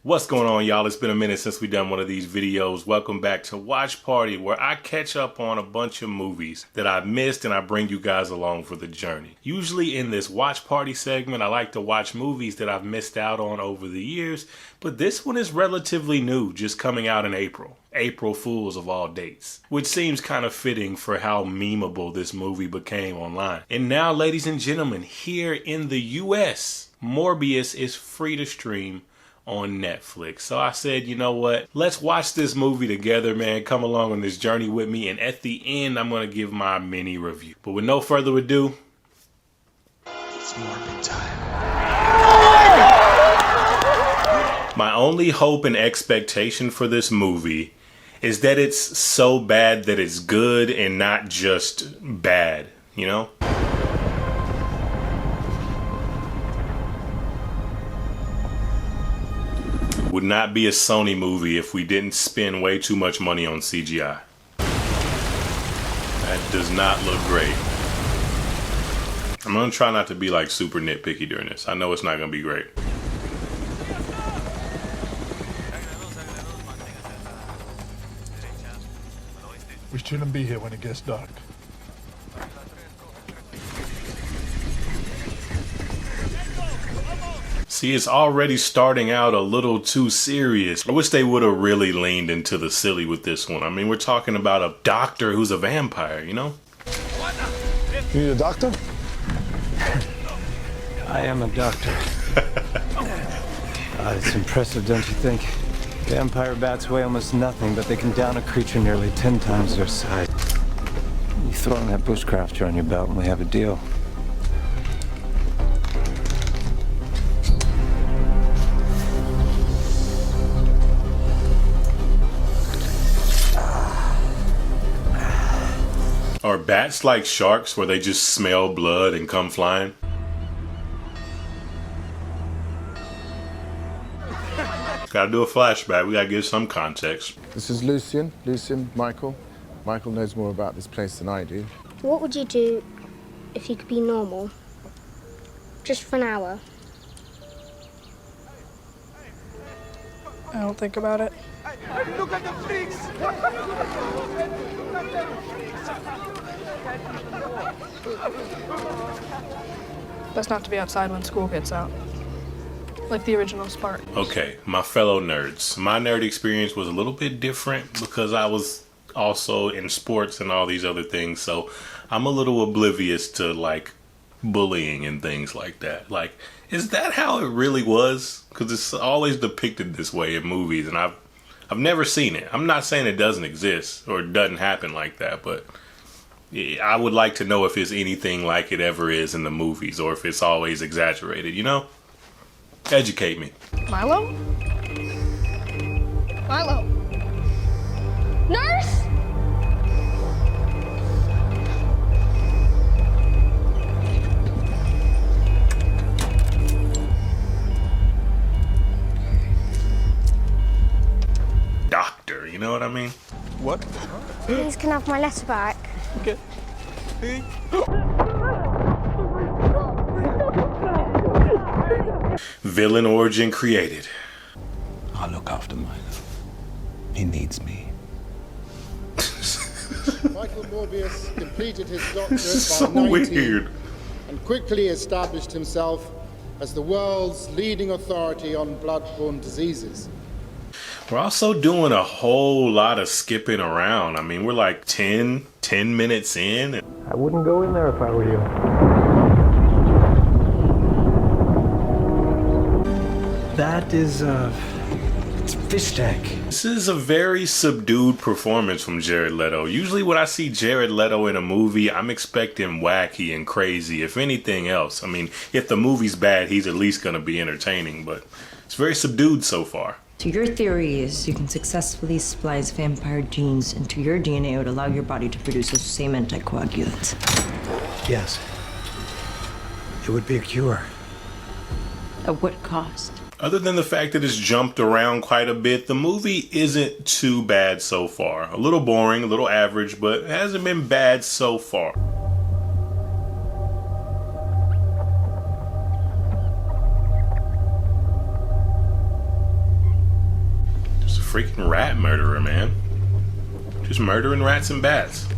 What's going on, y'all? It's been a minute since we've done one of these videos. Welcome back to Watch Party, where I catch up on a bunch of movies that I've missed and I bring you guys along for the journey. Usually in this Watch Party segment, I like to watch movies that I've missed out on over the years, but this one is relatively new, just coming out in April. April Fools of all dates, which seems kind of fitting for how memeable this movie became online. And now, ladies and gentlemen, here in the US, Morbius is free to stream on Netflix. So I said, you know what? Let's watch this movie together, man. Come along on this journey with me. And at the end, I'm going to give my mini review. But with no further ado, it's Morbin time. My only hope and expectation for this movie is that it's so bad that it's good and not just bad, you know? Would not be a Sony movie if we didn't spend way too much money on CGI. That does not look great. I'm gonna try not to be like super nitpicky during this. I know it's not gonna be great. We shouldn't be here when it gets dark. See, it's already starting out a little too serious. I wish they would have really leaned into the silly with this one. I mean, we're talking about a doctor who's a vampire, you know? You need a doctor? I am a doctor. It's impressive, don't you think? Vampire bats weigh almost nothing, but they can down a creature nearly 10 times their size. You throw in that bushcrafter on your belt and we have a deal. Are bats like sharks where they just smell blood and come flying? Gotta do a flashback. We gotta give some context. This is Lucian. Michael. Michael knows more about this place than I do. What would you do if you could be normal? Just for an hour. I don't think about it. Hey, look at the freaks! Best not to be outside when school gets out. Like the original Spark. Okay, my fellow nerds. My nerd experience was a little bit different because I was also in sports and all these other things, so I'm a little oblivious to like bullying and things like that. Like, is that how it really was? Because it's always depicted this way in movies, and I've never seen it. I'm not saying it doesn't exist or it doesn't happen like that, but I would like to know if it's anything like it ever is in the movies or if it's always exaggerated, you know? Educate me. Milo? Milo. Nurse! Doctor, you know what I mean? What? Please can I have my letter back? Okay. Villain origin created. I'll look after Milo. He needs me. Michael Morbius completed his doctorate So by 19 weird. and quickly established himself as the world's leading authority on blood-borne diseases. We're also doing a whole lot of skipping around. I mean, we're like 10 minutes in. I wouldn't go in there if I were you. That is it's fish tank. This is a very subdued performance from Jared Leto. Usually when I see Jared Leto in a movie, I'm expecting wacky and crazy, if anything else. I mean, if the movie's bad, he's at least going to be entertaining, but it's very subdued so far. So your theory is you can successfully splice vampire genes into your DNA would allow your body to produce those same anticoagulants. Yes. It would be a cure. At what cost? Other than the fact that it's jumped around quite a bit, the movie isn't too bad so far. A little boring, a little average, but it hasn't been bad so far. freaking rat murderer, man. Just murdering rats and bats.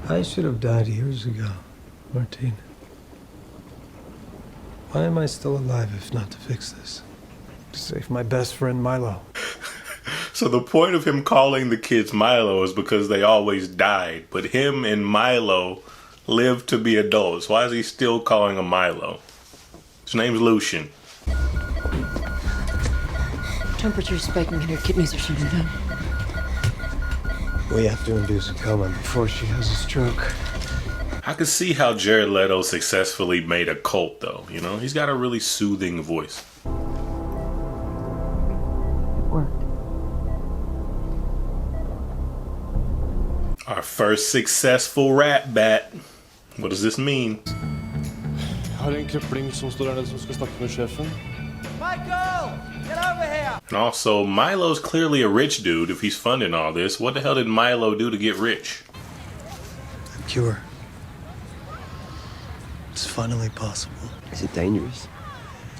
I should have died years ago, Martine. Why am I still alive if not to fix this? To save my best friend Milo. So the point of him calling the kids Milo is because they always died, but him and Milo lived to be adults. Why is he still calling him Milo? His name's Lucian. Temperature's spiking and her kidneys are shutting down. We have to induce a coma before she has a stroke. I could see how Jared Leto successfully made a cult, though. You know, he's got a really soothing voice. It worked. Our first successful rat bat. What does this mean? Har en krøpling som står der nede som skal snakke med sjefen. Michael! Get over here! And also, Milo's clearly a rich dude if he's funding all this. What the hell did Milo do to get rich? A cure. It's finally possible. Is it dangerous?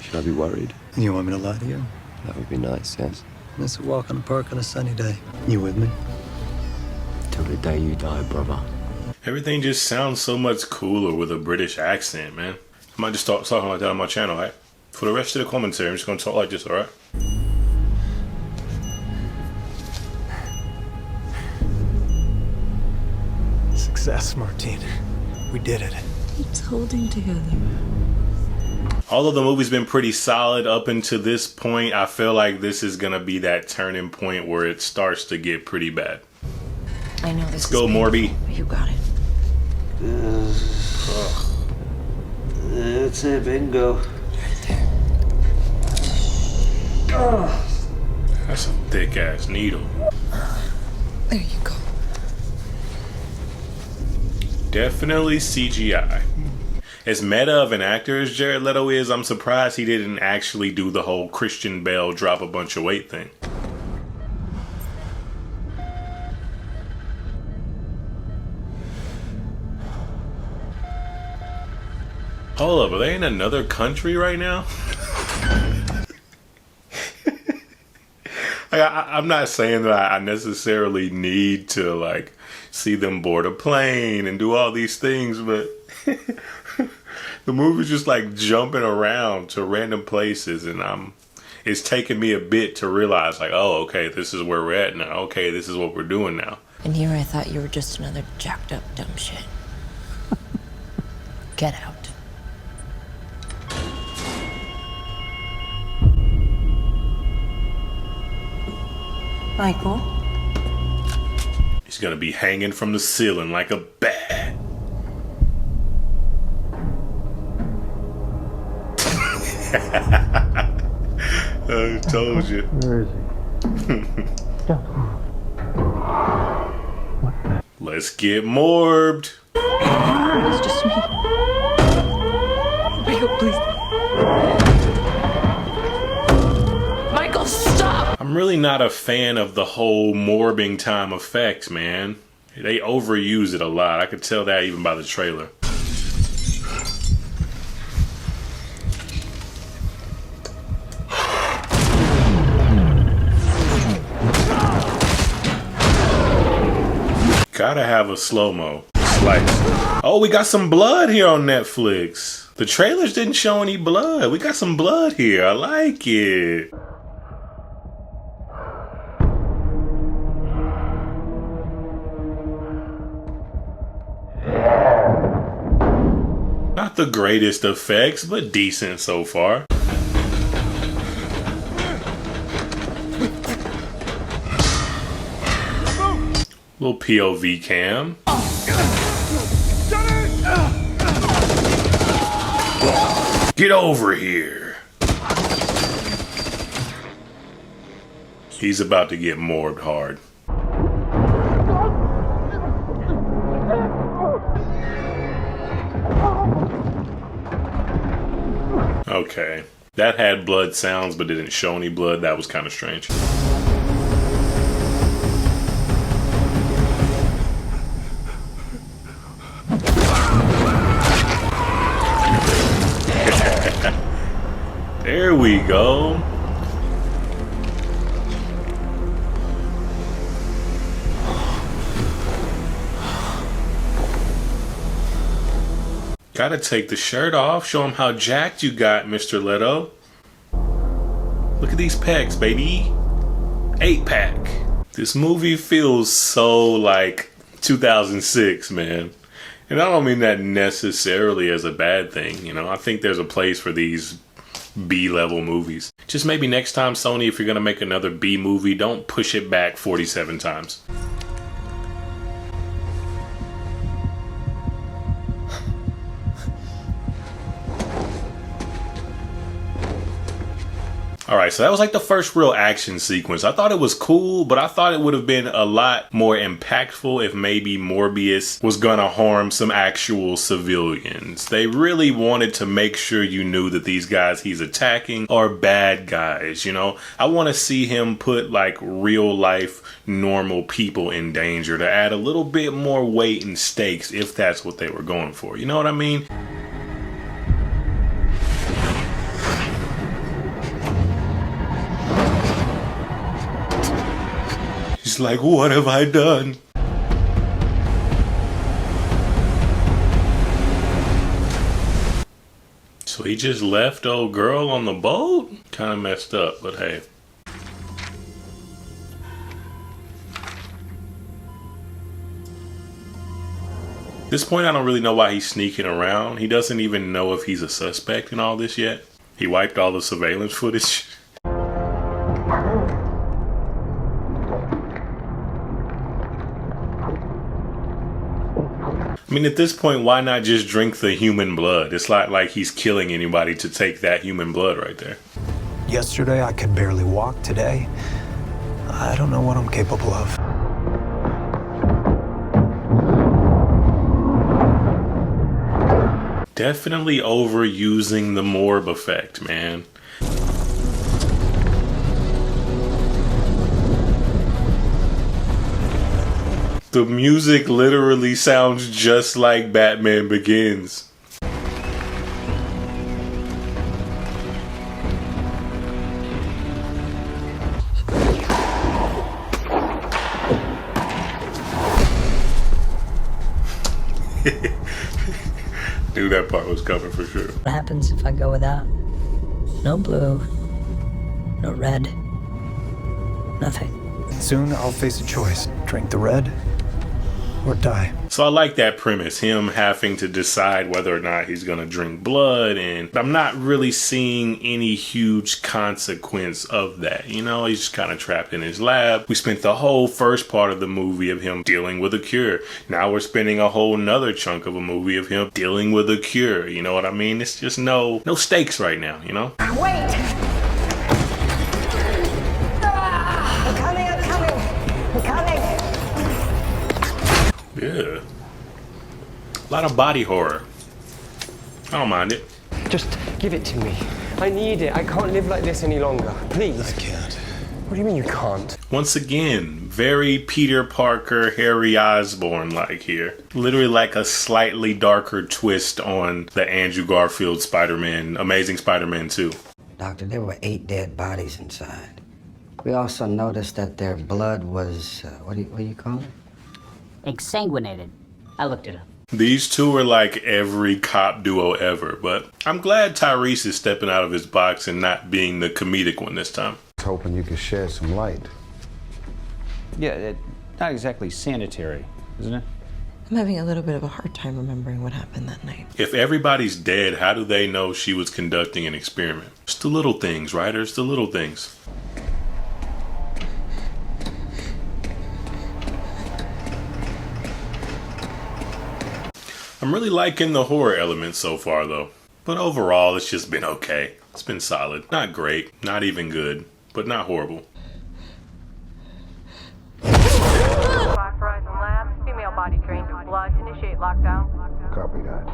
Should I be worried? You want me to lie to you? That would be nice, yes. It's a walk in the park on a sunny day. You with me? Till the day you die, brother. Everything just sounds so much cooler with a British accent, man. I might just start talking like that on my channel, right? For the rest of the commentary, I'm just gonna talk like this, alright? Success, Martine. We did it. It's holding together. Although the movie's been pretty solid up until this point, I feel like this is gonna be that turning point where it starts to get pretty bad. I know this. Let's go, Morbi. You got it. It's a bingo. Right there. That's a thick ass needle. There you go. Definitely CGI. As meta of an actor as Jared Leto is, I'm surprised he didn't actually do the whole Christian Bale drop a bunch of weight thing. Hold up, are they in another country right now? I'm not saying that I necessarily need to like see them board a plane and do all these things, but the movie's just like jumping around to random places, and it's taking me a bit to realize like, oh, okay, this is where we're at now. Okay, this is what we're doing now. And here I thought you were just another jacked up dumb shit. Get out. Michael? He's gonna be hanging from the ceiling like a bat. I told you. Where is he? Let's get morbed. It's just me. Michael, please. Michael, stop! I'm really not a fan of the whole morbing time effects, man. They overuse it a lot. I could tell that even by the trailer. Gotta have a slow-mo slice. Oh, we got some blood here on Netflix. The trailers didn't show any blood. We got some blood here. I like it. Not the greatest effects, but decent so far. Little POV cam. Get over here. He's about to get morbed hard. Okay. That had blood sounds but didn't show any blood. That was kind of strange. There we go. Gotta take the shirt off. Show him how jacked you got, Mr. Leto. Look at these pecs, baby. 8-pack. This movie feels so like 2006, man. And I don't mean that necessarily as a bad thing, you know. I think there's a place for these B-level movies. Just maybe next time, Sony, if you're gonna make another B movie, don't push it back 47 times. Alright, so that was like the first real action sequence. I thought it was cool, but I thought it would have been a lot more impactful if maybe Morbius was gonna harm some actual civilians. They really wanted to make sure you knew that these guys he's attacking are bad guys, you know? I want to see him put like real life, normal people in danger to add a little bit more weight and stakes if that's what they were going for. You know what I mean? He's like, what have I done? So he just left old girl on the boat? Kind of messed up, but hey. At this point, I don't really know why he's sneaking around. He doesn't even know if he's a suspect in all this yet. He wiped all the surveillance footage. I mean, at this point, why not just drink the human blood? It's not like he's killing anybody to take that human blood right there. Yesterday, I could barely walk. Today, I don't know what I'm capable of. Definitely overusing the Morb effect, man. The music literally sounds just like Batman Begins. Knew that part was coming for sure. What happens if I go without? No blue, no red, nothing. Soon I'll face a choice. Drink the red or die. So I like that premise, him having to decide whether or not he's gonna drink blood, and I'm not really seeing any huge consequence of that. You know, he's just kind of trapped in his lab. We spent the whole first part of the movie of him dealing with a cure. Now we're spending a whole nother chunk of a movie of him dealing with a cure. You know what I mean? It's just no stakes right now, you know? Wait! I'm coming! Yeah. A lot of body horror. I don't mind it. Just give it to me. I need it. I can't live like this any longer. Please. I can't. What do you mean you can't? Once again, very Peter Parker, Harry Osborn-like here. Literally like a slightly darker twist on the Andrew Garfield Spider-Man, Amazing Spider-Man 2. Doctor, there were 8 dead bodies inside. We also noticed that their blood was, what do you call it? Exsanguinated. I looked it up. These two are like every cop duo ever, but I'm glad Tyrese is stepping out of his box and not being the comedic one this time. I was hoping you could shed some light. Yeah, not exactly sanitary, isn't it? I'm having a little bit of a hard time remembering what happened that night. If everybody's dead, how do they know she was conducting an experiment? It's the little things, writers, the little things. I'm really liking the horror element so far though. But overall, it's just been okay. It's been solid. Not great, not even good, but not horrible. Horizon Labs, female body drained of blood, initiate lockdown. Copy that.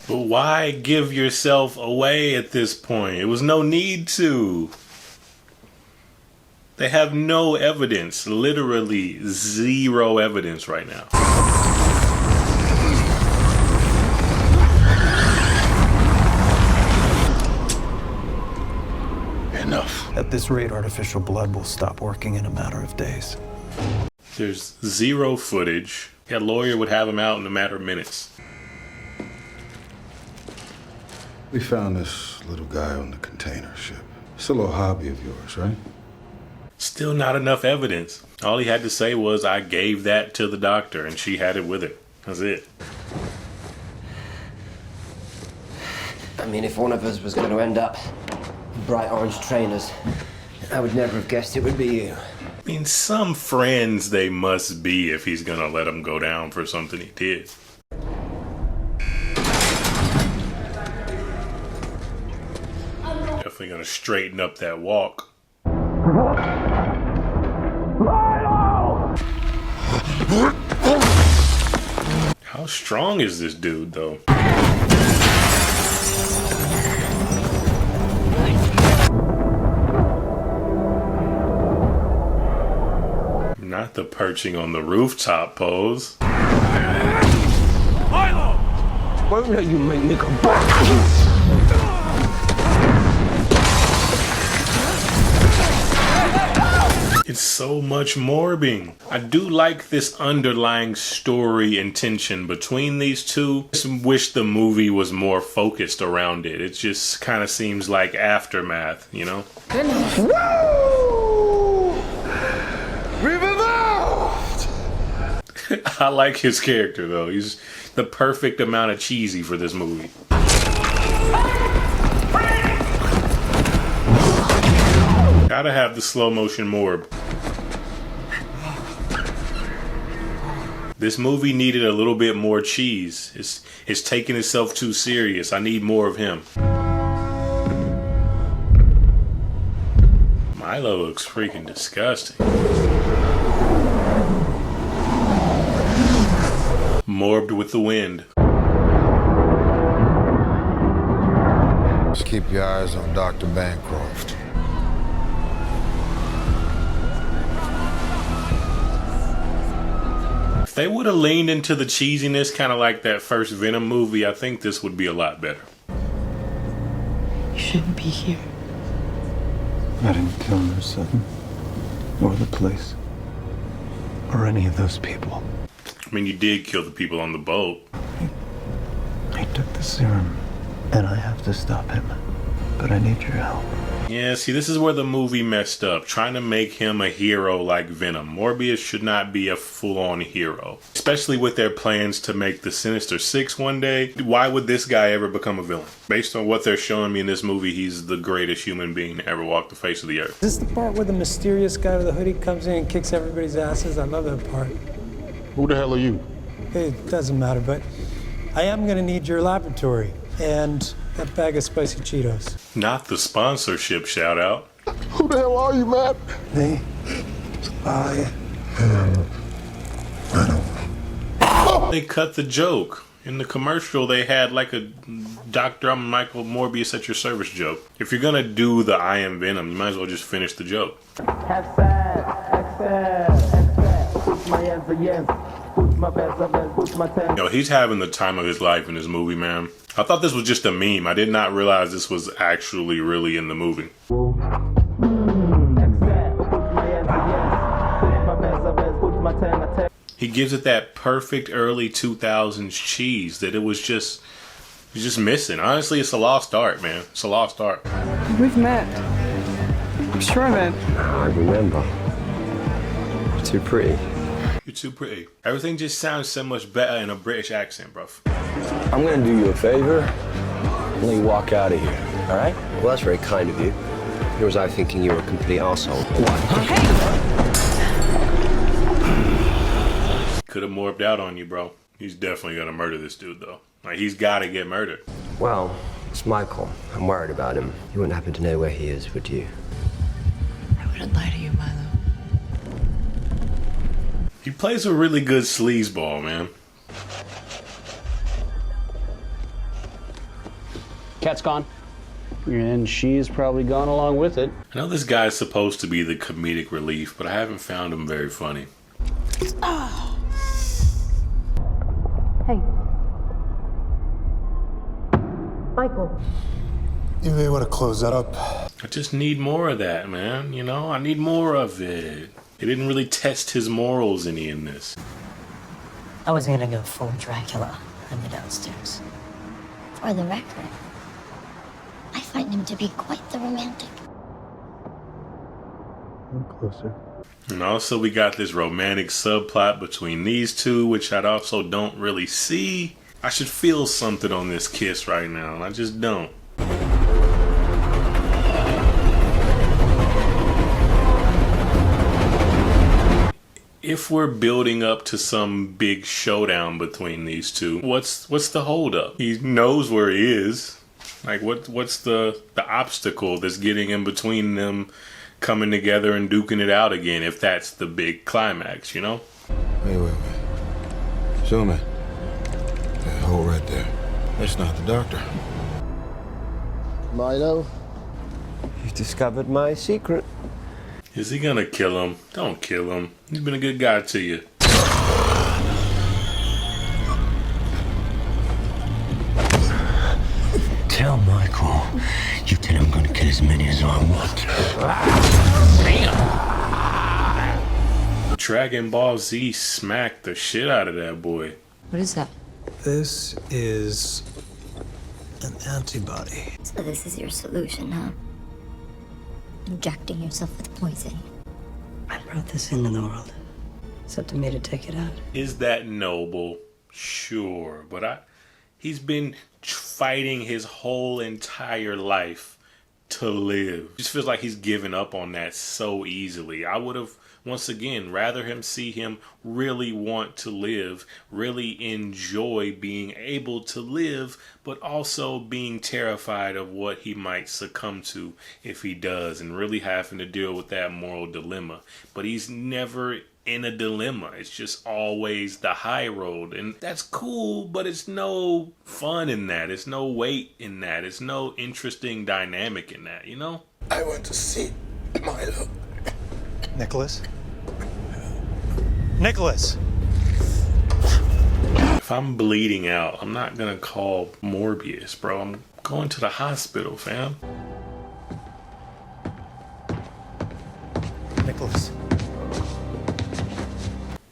But why give yourself away at this point? It was no need to. They have no evidence, literally zero evidence right now. Enough. At this rate, artificial blood will stop working in a matter of days. There's zero footage. That lawyer would have him out in a matter of minutes. We found this little guy on the container ship. It's a little hobby of yours, right? Still not enough evidence. All he had to say was, I gave that to the doctor, and she had it with her. That's it. I mean, if one of us was going to end up in bright orange trainers, I would never have guessed it would be you. I mean, some friends they must be if he's gonna let him go down for something he did. Definitely gonna straighten up that walk. How strong is this dude, though? Not the perching on the rooftop pose. Milo! Won't let you make me go back! It's so much Morbin. I do like this underlying story and tension between these two. I just wish the movie was more focused around it. It just kind of seems like aftermath, you know? I like his character though. He's the perfect amount of cheesy for this movie. Gotta have the slow motion morb. This movie needed a little bit more cheese. It's taking itself too serious. I need more of him. Milo looks freaking disgusting. Morbed with the wind. Just keep your eyes on Dr. Bancroft. If they would have leaned into the cheesiness, kind of like that first Venom movie, I think this would be a lot better. You shouldn't be here. I didn't kill her son, or the place, or any of those people. I mean, you did kill the people on the boat. He took the serum, and I have to stop him. But I need your help. Yeah, see, this is where the movie messed up, trying to make him a hero like Venom. Morbius should not be a full-on hero, especially with their plans to make the Sinister Six one day. Why would this guy ever become a villain? Based on what they're showing me in this movie, he's the greatest human being to ever walk the face of the earth. Is this the part where the mysterious guy with the hoodie comes in and kicks everybody's asses? I love that part. Who the hell are you? It doesn't matter, but I am gonna need your laboratory and that bag of spicy Cheetos. Not the sponsorship shout out. Who the hell are you, man? Me? I They cut the joke. In the commercial, they had like a Dr. I'm Michael Morbius at your service joke. If you're gonna do the I am Venom, you might as well just finish the joke. Yo, he's having the time of his life in this movie, man. I thought this was just a meme. I did not realize this was actually really in the movie. He gives it that perfect early 2000s cheese that it was just missing. Honestly, it's a lost art, man. It's a lost art. We've met. I'm sure I met. I remember. You're too pretty. You're too pretty. Everything just sounds so much better in a British accent, bro. I'm gonna do you a favor and let you walk out of here, all right? Well, that's very kind of you. Here was I thinking you were a complete arsehole. Could have morphed out on you, bro. He's definitely gonna murder this dude, though. Like, he's gotta get murdered. Well, it's Michael. I'm worried about him. You wouldn't happen to know where he is, would you? I wouldn't lie to you, Milo. He plays a really good sleazeball, man. Cat's gone. And she's probably gone along with it. I know this guy's supposed to be the comedic relief, but I haven't found him very funny. Oh. Hey. Michael. You may want to close that up. I just need more of that, man. You know, I need more of it. They didn't really test his morals any in this. I wasn't gonna go full Dracula on the downstairs. For the record, I find him to be quite the romantic. I'm closer. And also we got this romantic subplot between these two, which I also don't really see. I should feel something on this kiss right now, and I just don't. If we're building up to some big showdown between these two, what's the holdup? He knows where he is. Like, what's the obstacle that's getting in between them coming together and duking it out again, if that's the big climax, you know? Wait. Zoom in. That hole right there. That's not the doctor. Milo? You discovered my secret. Is he gonna kill him? Don't kill him. He's been a good guy to you. Tell Michael. You tell him I'm gonna kill as many as I want. Dragon Ball Z smacked the shit out of that boy. What is that? This is an antibody. So this is your solution, huh? Injecting yourself with poison. I brought this into the world. It's up to me to take it out. Is that noble? Sure, but he's been fighting his whole entire life to live. It just feels like he's given up on that so easily. I would have, once again, rather him see him really want to live, really enjoy being able to live, but also being terrified of what he might succumb to if he does, and really having to deal with that moral dilemma. But he's never in a dilemma. It's just always the high road, and that's cool, but it's no fun in that. It's no weight in that. It's no interesting dynamic in that, you know? I want to see Milo. Nicholas? Nicholas! If I'm bleeding out, I'm not gonna call Morbius, bro. I'm going to the hospital, fam. Nicholas.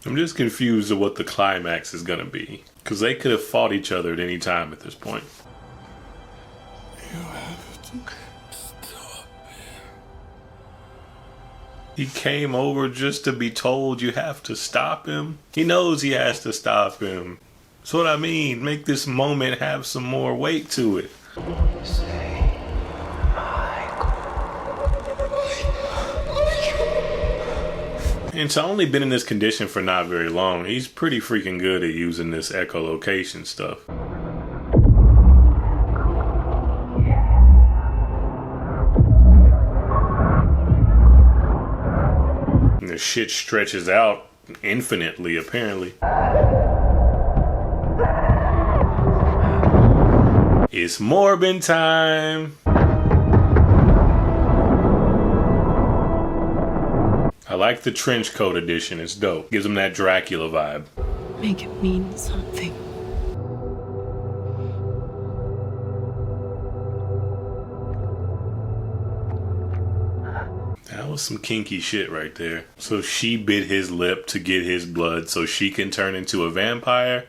I'm just confused at what the climax is gonna be, because they could have fought each other at any time at this point. You have to stop. He came over just to be told you have to stop him. He knows he has to stop him. That's what I mean. Make this moment have some more weight to it. And to only been in this condition for not very long, he's pretty freaking good at using this echolocation stuff. And the shit stretches out infinitely, apparently. It's Morbin time! I like the trench coat edition, it's dope. Gives him that Dracula vibe. Make it mean something. That was some kinky shit right there. So she bit his lip to get his blood so she can turn into a vampire.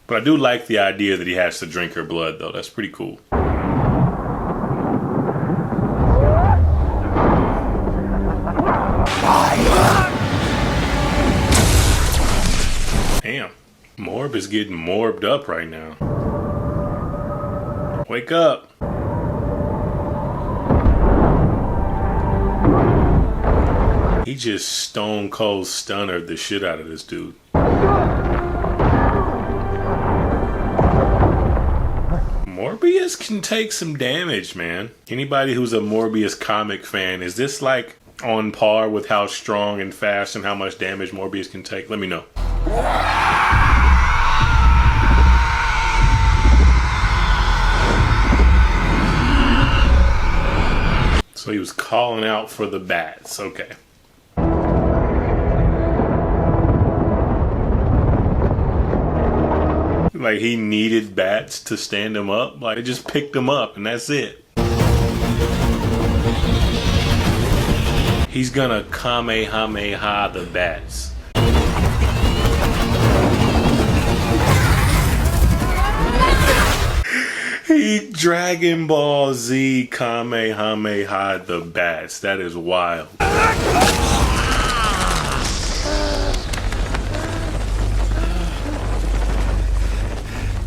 But I do like the idea that he has to drink her blood though. That's pretty cool. Damn, Morb is getting morbed up right now. Wake up. He just stone cold stunnered the shit out of this dude. Morbius can take some damage, man. Anybody who's a Morbius comic fan, is this like on par with how strong and fast and how much damage Morbius can take? Let me know. So he was calling out for the bats. Okay. Like he needed bats to stand him up. Like they just picked him up and that's it. He's gonna Kamehameha the bats. He Dragon Ball Z Kamehameha the bats. That is wild.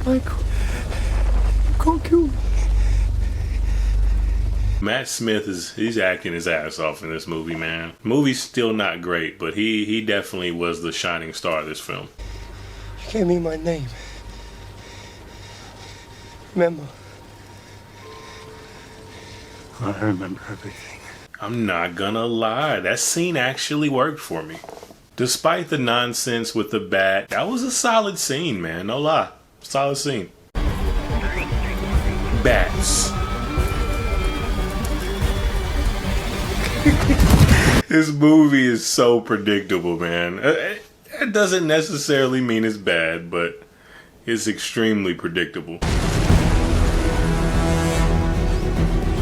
Michael, you can't kill me. Matt Smith he's acting his ass off in this movie, man. Movie's still not great, but he definitely was the shining star of this film. You gave me my name. Remember? I remember everything. I'm not gonna lie, that scene actually worked for me. Despite the nonsense with the bat, that was a solid scene, man. No lie. Solid scene. Bats. This movie is so predictable, man. It doesn't necessarily mean it's bad, but it's extremely predictable.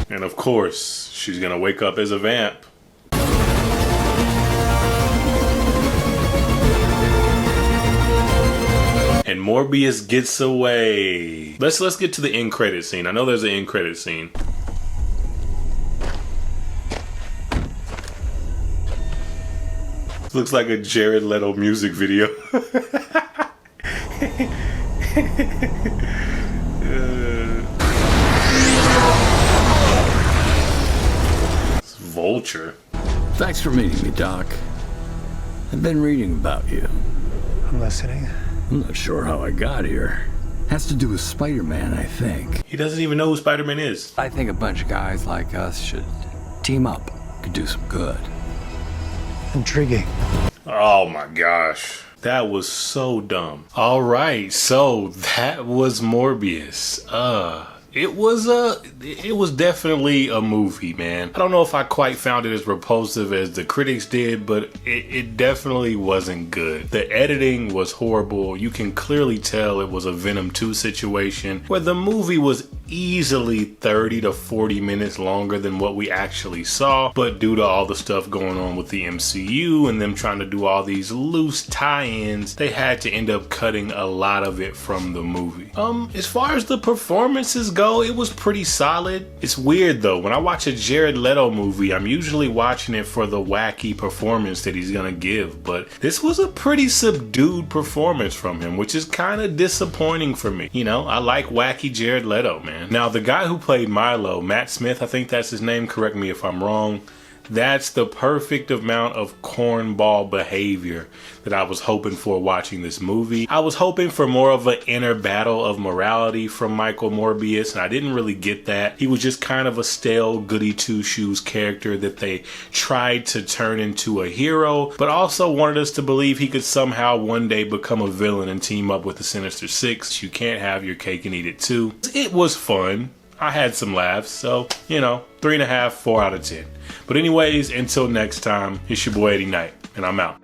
And of course, she's gonna wake up as a vamp. And Morbius gets away. Let's get to the end credit scene. I know there's an end credit scene. Looks like a Jared Leto music video. It's Vulture. Thanks for meeting me, Doc. I've been reading about you. I'm listening. I'm not sure how I got here. Has to do with Spider-Man, I think. He doesn't even know who Spider-Man is. I think a bunch of guys like us should team up. Could do some good. Intriguing. Oh my gosh. That was so dumb. Alright, so that was Morbius. It was definitely a movie, man. I don't know if I quite found it as repulsive as the critics did, but it definitely wasn't good. The editing was horrible. You can clearly tell it was a Venom 2 situation where the movie was easily 30 to 40 minutes longer than what we actually saw, but due to all the stuff going on with the MCU and them trying to do all these loose tie-ins, they had to end up cutting a lot of it from the movie. As far as the performances go, it was pretty solid. It's weird though, when I watch a Jared Leto movie, I'm usually watching it for the wacky performance that he's gonna give, but this was a pretty subdued performance from him, which is kind of disappointing for me. You know, I like wacky Jared Leto, man. Now, the guy who played Milo, Matt Smith, I think that's his name, correct me if I'm wrong, that's the perfect amount of cornball behavior that I was hoping for watching this movie. I was hoping for more of an inner battle of morality from Michael Morbius, and I didn't really get that. He was just kind of a stale goody two-shoes character that they tried to turn into a hero, but also wanted us to believe he could somehow one day become a villain and team up with the Sinister Six. You can't have your cake and eat it too. It was fun. I had some laughs, so, you know, 3.5, 4 out of 10. But anyways, until next time, it's your boy Eddie Knight, and I'm out.